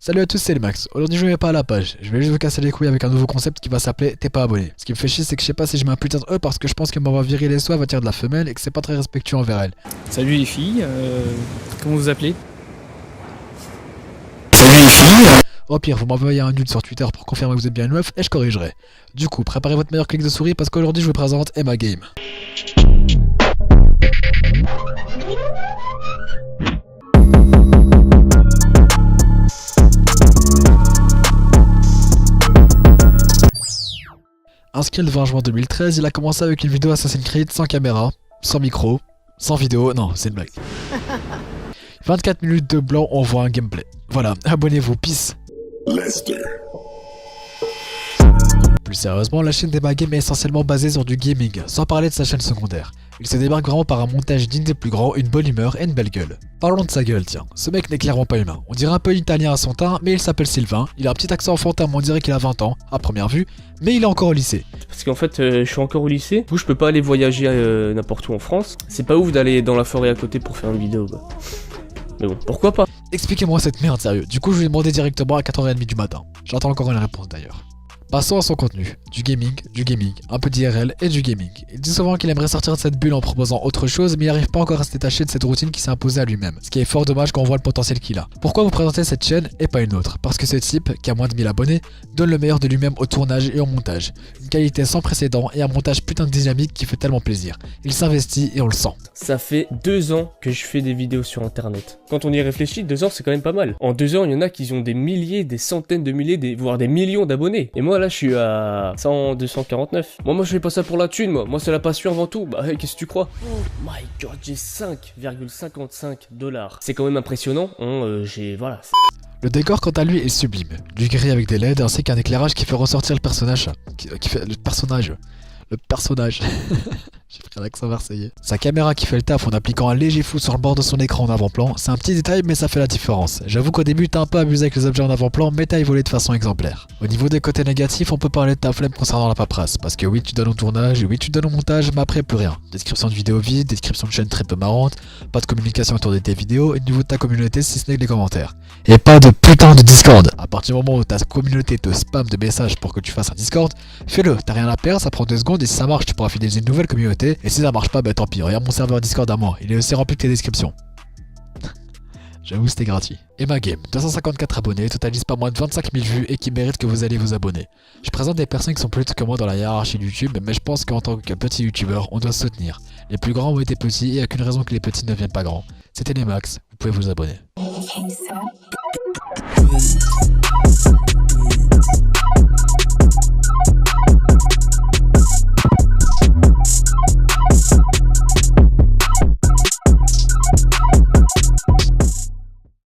Salut à tous, c'est le Max. Aujourd'hui je vais pas à la page, je vais juste vous casser les couilles avec un nouveau concept qui va s'appeler T'es pas abonné. Ce qui me fait chier c'est que je sais pas si je mets un putain de E parce que je pense que m'avoir viré les soins va tirer de la femelle et que c'est pas très respectueux envers elle. Salut les filles, comment vous appelez? Au pire, vous m'envoyez un nude sur Twitter pour confirmer que vous êtes bien une meuf et je corrigerai. Du coup, préparez votre meilleur clic de souris parce qu'aujourd'hui je vous présente Emma Game. Inscrit le 20 juin 2013, il a commencé avec une vidéo Assassin's Creed sans caméra, sans micro, sans vidéo, non, c'est une blague. 24 minutes de blanc, on voit un gameplay. Voilà, abonnez-vous, peace. Plus sérieusement, la chaîne d'Emma Game est essentiellement basée sur du gaming, sans parler de sa chaîne secondaire. Il se démarque vraiment par un montage digne des plus grands, une bonne humeur et une belle gueule. Parlons de sa gueule, tiens. Ce mec n'est clairement pas humain. On dirait un peu italien à son teint, mais il s'appelle Sylvain. Il a un petit accent enfantin, mais on dirait qu'il a 20 ans, à première vue, mais il est encore au lycée. Parce qu'en fait, je suis encore au lycée, du coup je peux pas aller voyager n'importe où en France. C'est pas ouf d'aller dans la forêt à côté pour faire une vidéo, quoi. Mais bon, pourquoi pas? Expliquez-moi cette merde, sérieux. Du coup, je lui ai demandé directement à 4h30 du matin. J'attends encore une réponse d'ailleurs. Passons à son contenu. Du gaming, un peu d'IRL et du gaming. Il dit souvent qu'il aimerait sortir de cette bulle en proposant autre chose, mais il n'arrive pas encore à se détacher de cette routine qui s'est imposée à lui-même. Ce qui est fort dommage quand on voit le potentiel qu'il a. Pourquoi vous présentez cette chaîne et pas une autre? Parce que ce type, qui a moins de 1000 abonnés, donne le meilleur de lui-même au tournage et au montage. Une qualité sans précédent et un montage putain de dynamique qui fait tellement plaisir. Il s'investit et on le sent. Ça fait 2 ans que je fais des vidéos sur internet. Quand on y réfléchit, 2 ans c'est quand même pas mal. En 2 ans, il y en a qui ont des milliers, des centaines de milliers, voire des millions d'abonnés. Et moi là, je suis à 100, 249. Moi je fais pas ça pour la thune, moi c'est la passion avant tout. Bah hey, qu'est-ce que tu crois? Oh my god, j'ai 5,55 $. C'est quand même impressionnant, hein, voilà. Le décor quant à lui est sublime. Du gris avec des LED ainsi qu'un éclairage qui fait ressortir le personnage. Le personnage. J'ai pris un accent marseillais. Sa caméra qui fait le taf en appliquant un léger flou sur le bord de son écran en avant-plan, c'est un petit détail mais ça fait la différence. J'avoue qu'au début t'as un peu abusé avec les objets en avant-plan mais t'as évolué de façon exemplaire. Au niveau des côtés négatifs, on peut parler de ta flemme concernant la paperasse, parce que oui tu donnes au tournage, oui tu donnes au montage, mais après plus rien. Description de vidéo vide, description de chaîne très peu marrante, pas de communication autour de tes vidéos et du niveau de ta communauté si ce n'est que les commentaires. Et pas de putain de Discord. À partir du moment où ta communauté te spam de messages pour que tu fasses un Discord, fais-le, t'as rien à perdre, ça prend 2 secondes et si ça marche tu pourras fidéliser une nouvelle communauté. Et si ça marche pas, bah tant pis, regarde mon serveur Discord à moi, il est aussi rempli que tes descriptions. J'avoue c'était gratuit. Emma Game, 254 abonnés, totalise pas moins de 25 000 vues et qui mérite que vous allez vous abonner. Je présente des personnes qui sont plus petites que moi dans la hiérarchie de YouTube, mais je pense qu'en tant que petit youtubeur, on doit se soutenir. Les plus grands ont été petits et il n'y a qu'une raison que les petits ne deviennent pas grands. C'était les Max, vous pouvez vous abonner.